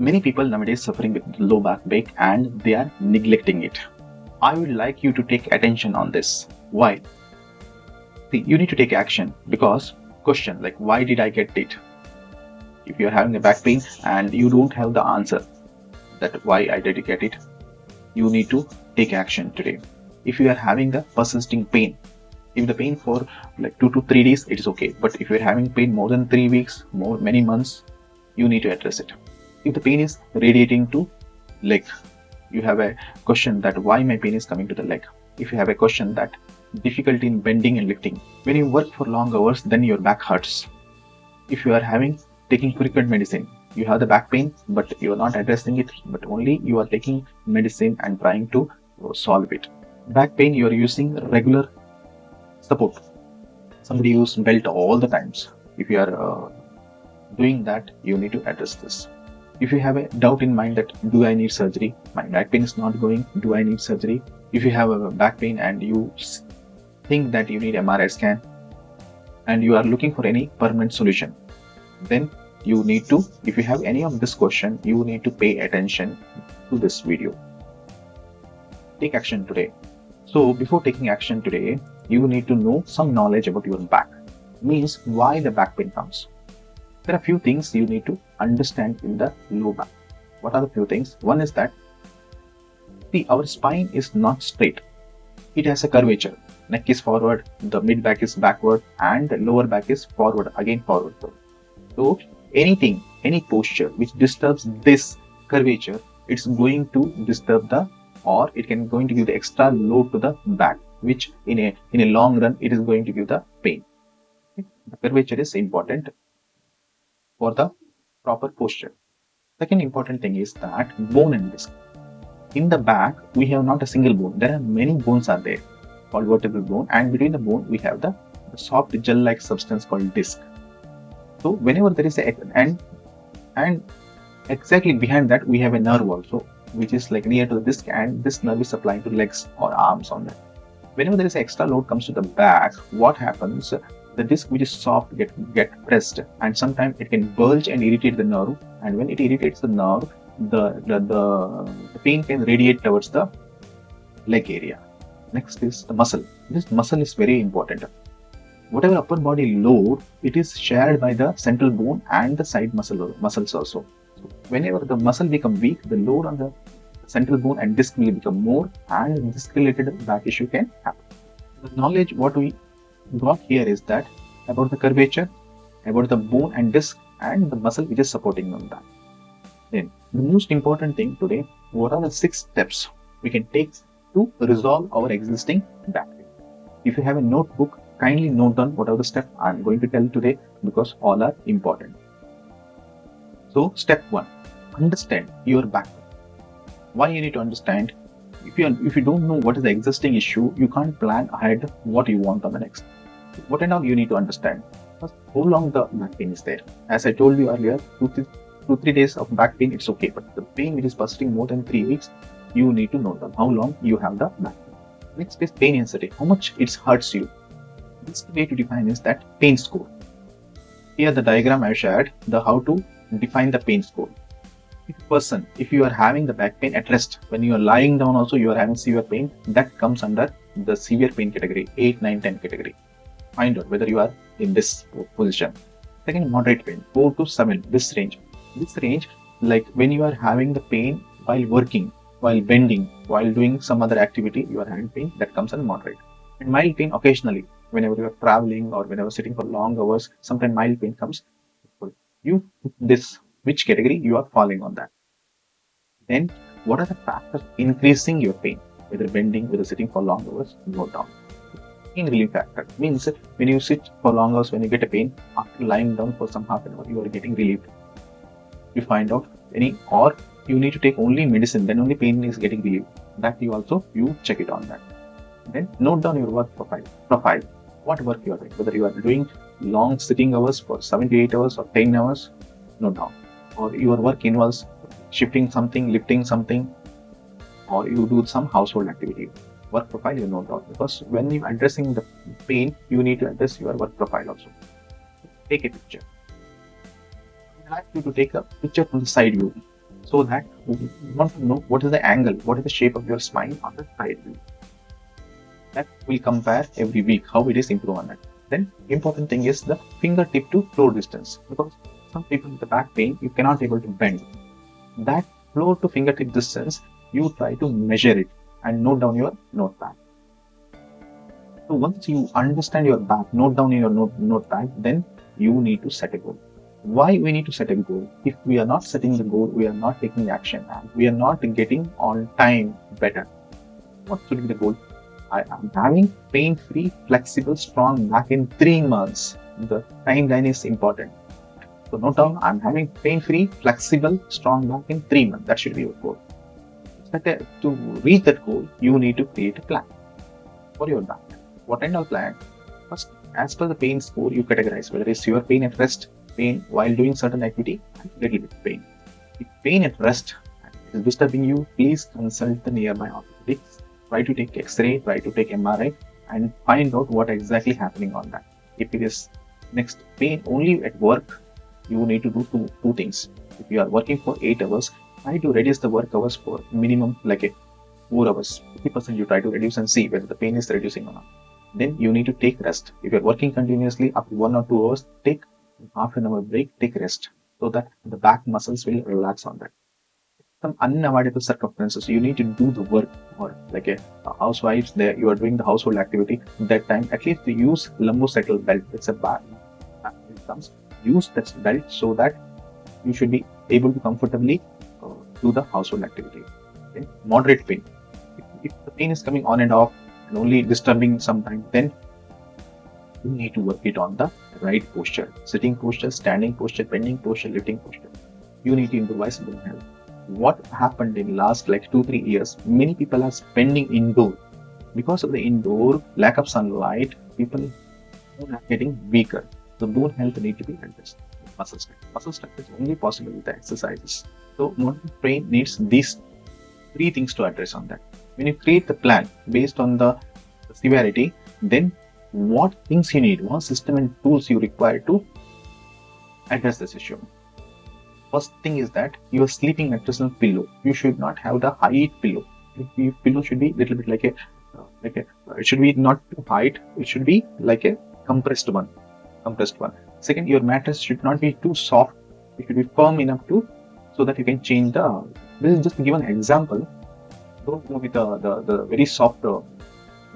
Many people nowadays suffering with low back pain and they are neglecting it. I would like you to take attention on this. Why? See, you need to take action because question like why did I get it? If you are having a back pain and you don't have the answer that why I did get it, you need to take action today. If you are having a persisting pain, if the pain for like 2 to 3 days, it is okay. But if you're having pain more than 3 weeks, more many months, you need to address it. If the pain is radiating to leg, you have a question that why my pain is coming to the leg. If you have a question that difficulty in bending and lifting, when you work for long hours, then your back hurts. If you are having taking recurrent medicine, you have the back pain, but you are not addressing it, but only you are taking medicine and trying to solve it. Back pain, you are using regular support. Somebody use belt all the times. If you are doing that, you need to address this. If you have a doubt in mind that do I need surgery, my back pain is not going, do I need surgery? If you have a back pain and you think that you need MRI scan and you are looking for any permanent solution, then you need to, if you have any of this question, you need to pay attention to this video. Take action today. So before taking action today, you need to know some knowledge about your back. Means why the back pain comes. There are a few things you need to understand in the low back. What are the few things? One is that see, our spine is not straight. It has a curvature. Neck is forward, the mid back is backward, and the lower back is forward, again forward. So anything, any posture which disturbs this curvature, it's going to disturb the, or it can going to give the extra load to the back, which in a long run it is going to give the pain. The curvature is important for the proper posture. Second important thing is that bone and disc. In the back, we have not a single bone. There are many bones are there called vertebral bone, and between the bone we have the soft gel-like substance called disc. So whenever there is a and exactly behind that we have a nerve also, which is like near to the disc, and this nerve is supplying to legs or arms on that. Whenever there is extra load comes to the back, what happens? The disc which is soft get pressed, and sometimes it can bulge and irritate the nerve. And when it irritates the nerve, the pain can radiate towards the leg area. Next is the muscle. This muscle is very important. Whatever upper body load, it is shared by the central bone and the side muscles also. So whenever the muscle become weak, the load on the central bone and disc will become more, and disc related back issue can happen. The knowledge what we got here is that about the curvature, about the bone and disc, and the muscle which is supporting on that. Then the most important thing today, what are the 6 steps we can take to resolve our existing back pain? If you have a notebook, kindly note down what are the steps I am going to tell today, because all are important. So step 1, understand your back pain. Why you need to understand? If you don't know what is the existing issue, you can't plan ahead what you want on the next. What and all you need to understand. First, how long the back pain is there? As I told you earlier, 2-3 days of back pain, it's okay. But the pain which is persisting more than 3 weeks, you need to note down how long you have the back pain. Next is pain intensity. How much it hurts you. This way to define is that pain score. Here the diagram I shared, the how to define the pain score. If you are having the back pain at rest, when you are lying down also you are having severe pain, that comes under the severe pain category, 8, 9, 10 category. Find out whether you are in this position. Second, moderate pain, 4 to 7, this range. This range, like when you are having the pain while working, while bending, while doing some other activity, you are having pain, that comes under moderate. And mild pain occasionally, whenever you are traveling or whenever sitting for long hours, sometimes mild pain comes. Which category you are falling on that. Then what are the factors increasing your pain? Whether bending, whether sitting for long hours, note down. Pain relief factor means when you sit for long hours, when you get a pain, after lying down for some half an hour, you are getting relief. You find out any, or you need to take only medicine, then only pain is getting relief. That you check it on that. Then note down your work profile. What work you are doing, whether you are doing long sitting hours for 7 to 8 hours or 10 hours, note down. Or your work involves shifting something, lifting something, or you do some household activity. Work profile you note down, because when you are addressing the pain, you need to address your work profile also. Take a picture. I like you to take a picture from the side view. so that you want to know what is the angle, what is the shape of your spine on the side view. That will compare every week how it is improved on that. Then important thing is the fingertip to floor distance, because some people with the back pain you cannot able to bend. That floor to fingertip distance you try to measure it and note down your notepad. So once you understand your back, note down in your notepad, then you need to set a goal. Why we need to set a goal? If we are not setting the goal, we are not taking action and we are not getting on time better. What should be the goal? I am having pain-free, flexible, strong back in 3 months. The timeline is important. So note down, I'm having pain-free, flexible, strong back in 3 months. That should be your goal. To reach that goal, you need to create a plan for your back. What kind of plan? First, as per the pain score, you categorize whether it's your pain at rest, pain while doing certain activity, and little bit pain. If pain at rest is disturbing you, please consult the nearby orthopedics. Try to take X-ray, try to take MRI, and find out what exactly happening on that. If it is next pain only at work, you need to do two things. If you are working for 8 hours, try to reduce the work hours for minimum like a 4 hours. 50% you try to reduce and see whether the pain is reducing or not. Then you need to take rest. If you're working continuously up to 1 or 2 hours, take half an hour break, take rest, so that the back muscles will relax on that. Some unavoidable circumstances, you need to do the work, or like a housewives there, you are doing the household activity. That time, at least to use lumbosacral belt. It's a bad. It comes. Use that belt so that you should be able to comfortably do the household activity. Okay? Moderate pain. If the pain is coming on and off and only disturbing sometimes, then you need to work it on the right posture. Sitting posture, standing posture, bending posture, lifting posture. You need to improvise bone health. What happened in last like 2-3 years, many people are spending indoor. Because of the indoor lack of sunlight, people are getting weaker. The bone health need to be addressed. Muscle strength is only possible with the exercises. So modern brain needs these 3 things to address on that. When you create the plan based on the severity, then what things you need, what system and tools you require to address this issue. First thing is that your sleeping mattress and pillow. You should not have the height pillow. Your pillow should be little bit like a it should be not too height. It should be like a compressed one. Second, your mattress should not be too soft. It should be firm enough to so that you can change the. This is just to give an example. Don't go with the very soft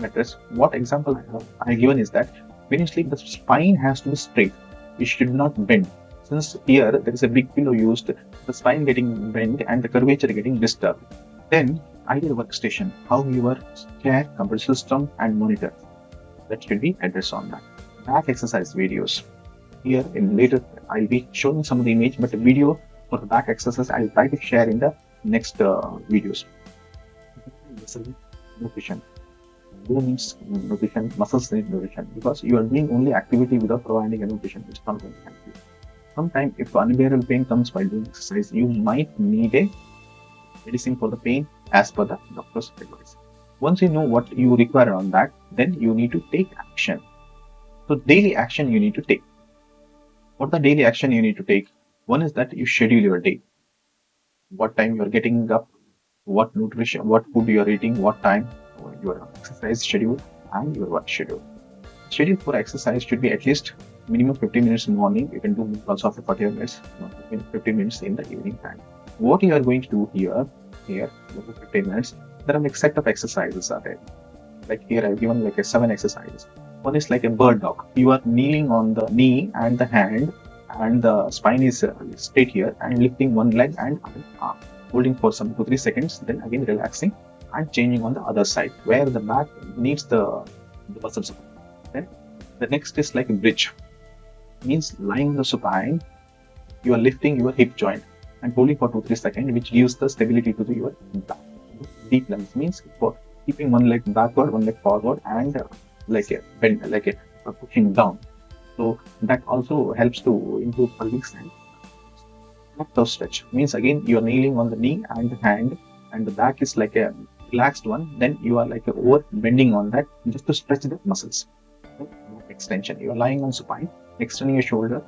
mattress. What example I have given is that when you sleep, the spine has to be straight. It should not bend. Since here there is a big pillow used, the spine getting bent and the curvature getting disturbed. Then ideal workstation, how your chair, computer system and monitor. That should be addressed on that. Back exercise videos. Here in later I'll be showing some of the image, but the video for the back exercise I'll try to share in the next videos. Nutrition. Bone needs nutrition, muscles need nutrition, because you are doing only activity without providing a nutrition, which is not going to help you. Sometimes if unbearable pain comes while doing exercise, you might need a medicine for the pain as per the doctor's advice. Once you know what you require on that, then you need to take action. So daily action you need to take. What the daily action you need to take? One is that you schedule your day. What time you are getting up, what nutrition, what food you are eating, what time, your exercise schedule and your work schedule. Schedule for exercise should be at least minimum 15 minutes in the morning. You can do also after 40 minutes, 15 minutes in the evening time. What you are going to do here 15 minutes, there are like set of exercises are there. Like here I've given like a 7 exercises. One is like a bird dog. You are kneeling on the knee and the hand, and the spine is straight here, and lifting one leg and arm, holding for some 2-3 seconds, then again relaxing and changing on the other side where the back needs the muscle support. Then the next is like a bridge. Means lying on the supine, you are lifting your hip joint and holding for 2-3 seconds, which gives the stability to your back. Deep lunge means for keeping one leg backward, one leg forward, and like a bend, like a pushing down. So that also helps to improve pelvic strength. Toe stretch means again you are kneeling on the knee and the hand, and the back is like a relaxed one. Then you are like over bending on that just to stretch the muscles. Extension. You are lying on supine, extending your shoulder,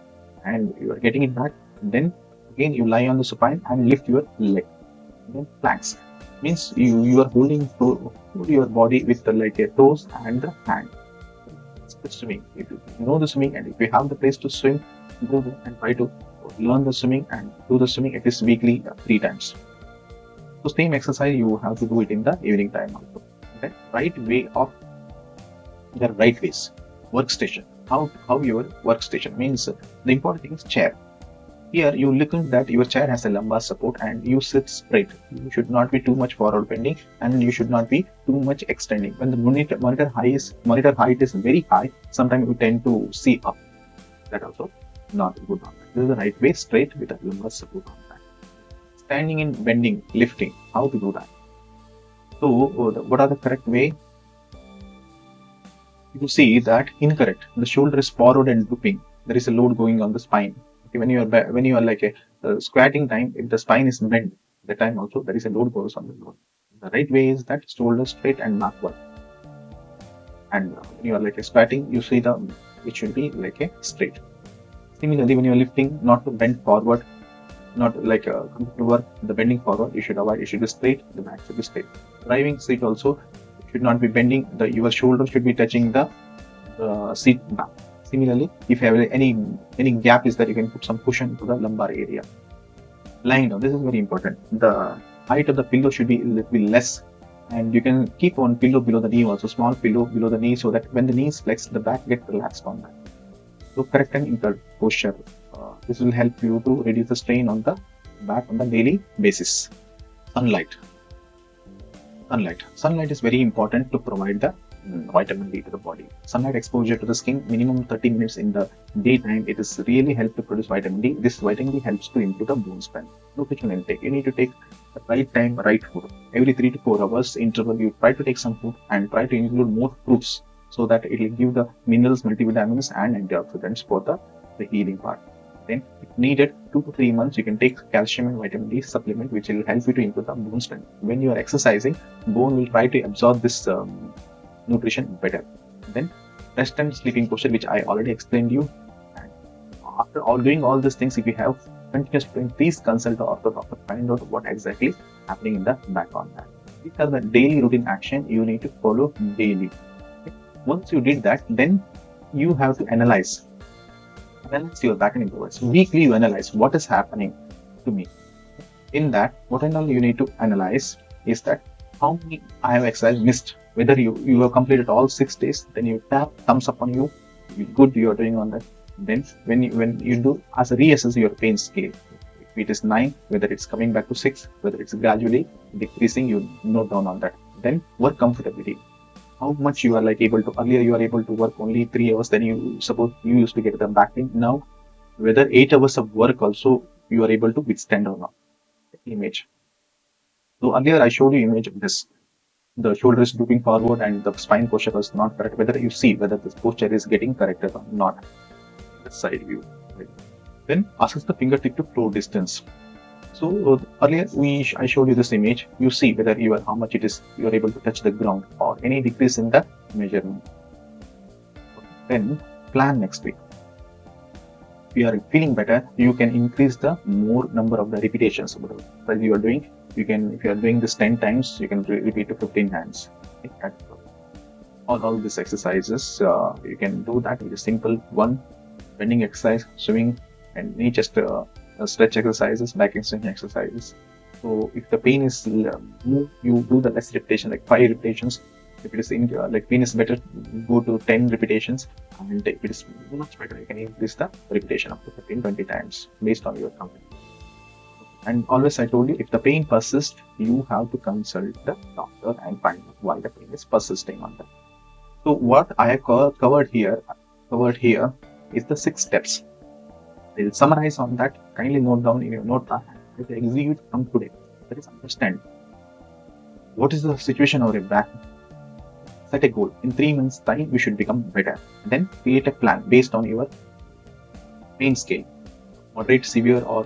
and you are getting it back. Then Again, you lie on the supine and lift your leg. Then planks means you are holding to your body with the like a toes and the hand. It's the swimming. If you know the swimming and if you have the place to swim, go there and try to learn the swimming and do the swimming at least weekly 3 times. So same exercise you have to do it in the evening time also. Okay? Right way of the right ways. Workstation. How your workstation means the important thing is chair. Here you look at that your chair has a lumbar support and you sit straight. You should not be too much forward bending and you should not be too much extending. When the monitor height is very high, sometimes you tend to see up. That also not good on that. This is the right way, straight with a lumbar support on that. Standing and bending, lifting. How to do that? So what are the correct way? You see that incorrect. The shoulder is forward and drooping. There is a load going on the spine. Okay, when you are like a squatting time, if the spine is bent, that time also there is a load goes on the load. The right way is that shoulder straight and backward. And when you are like a squatting, you see it should be like a straight. Similarly, when you are lifting, not to bend forward, not like to the bending forward. You should avoid. It should be straight. The back should be straight. Driving seat also should not be bending. Your shoulder should be touching the seat back. Similarly, if you have any gap is that you can put some cushion to the lumbar area. Lying down, this is very important. The height of the pillow should be a little bit less, and you can keep one pillow below the knee also, small pillow below the knee, so that when the knees flex, the back gets relaxed on that. So correct and incorrect posture. This will help you to reduce the strain on the back on the daily basis. Sunlight. Sunlight is very important to provide the vitamin D to the body. Sunlight exposure to the skin, minimum 30 minutes in the daytime, it is really help to produce vitamin D. This vitamin D helps to improve the bone strength. Nutrition intake. You need to take the right time, right food. Every 3 to 4 hours interval, you try to take some food and try to include more fruits so that it will give the minerals, multivitamins and antioxidants for the healing part. Then, if needed, 2 to 3 months, you can take calcium and vitamin D supplement, which will help you to improve the bone strength. When you are exercising, bone will try to absorb this nutrition better. Then, rest and sleeping posture, which I already explained you. And after doing all these things, if you have continuous pain, please consult the ortho doctor to find out what exactly is happening in the back on that. These are the daily routine action you need to follow daily. Okay? Once you did that, then you have to analyze your back and improvements. Weekly, you analyze what is happening to me. In that, what and all you need to analyze is that how many I have exercise missed. Whether you have completed all 6 days, then you tap thumbs up on you. Good, you are doing on that. Then when you do as a reassess your pain scale. If it is 9, whether it's coming back to 6, whether it's gradually decreasing, you note down on that. Then work comfortability. How much you are like able to, earlier you are able to work only 3 hours, then you suppose you used to get the back pain. Now, whether 8 hours of work also you are able to withstand or not. Image. So earlier I showed you image of this. The shoulder is drooping forward and the spine posture was not correct. Whether you see whether this posture is getting corrected or not. The side view. Right. Then assess the fingertip to floor distance. So earlier I showed you this image. You see whether how much it is you are able to touch the ground or any decrease in the measurement. Then plan next week. If you are feeling better, you can increase the more number of the repetitions. As you are doing, if you are doing this 10 times, you can repeat to 15 times. Okay? All these exercises, you can do that with a simple one bending exercise, swimming, and knee chest stretch exercises, back extension exercises. So if the pain is more, you do the less repetition, like 5 repetitions. If it is like pain is better, go to 10 repetitions, and if it is much better, you can increase the repetition up to 15-20 times based on your company. And always I told you, if the pain persists, you have to consult the doctor and find out why the pain is persisting on that. So what I have covered here is the 6 steps. I will summarize on that. Kindly note down in your notepad. Execute from today. That is, understand what is the situation of your back. Set a goal. In 3 months' time, you should become better. Then create a plan based on your pain scale. Moderate, severe, or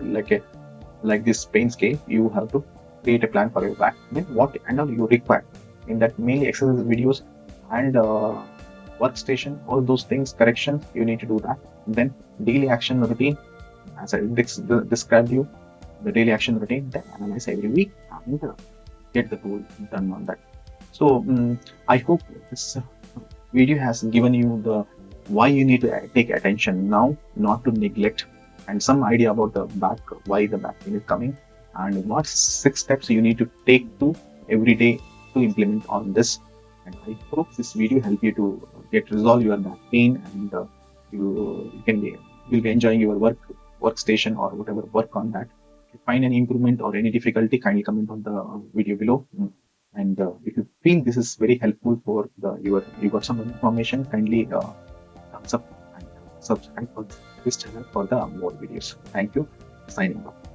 like this pain scale. You have to create a plan for your back. Then what and all you require in that, mainly exercise videos and workstation, all those things, corrections, you need to do that. Then daily action routine, as I described you, the daily action routine, then analyze every week and get the goal done on that. So I hope this video has given you the why you need to take attention now, not to neglect, and some idea about the back, why the back pain is coming, and what 6 steps you need to take to every day to implement on this. And I hope this video help you to get resolve your back pain, and you can be you'll be enjoying your workstation or whatever work on that. If you find any improvement or any difficulty, kindly comment on the video below. And if you feel this is very helpful for you got some information, kindly thumbs up and subscribe for this channel for the more videos. Thank you. Signing off.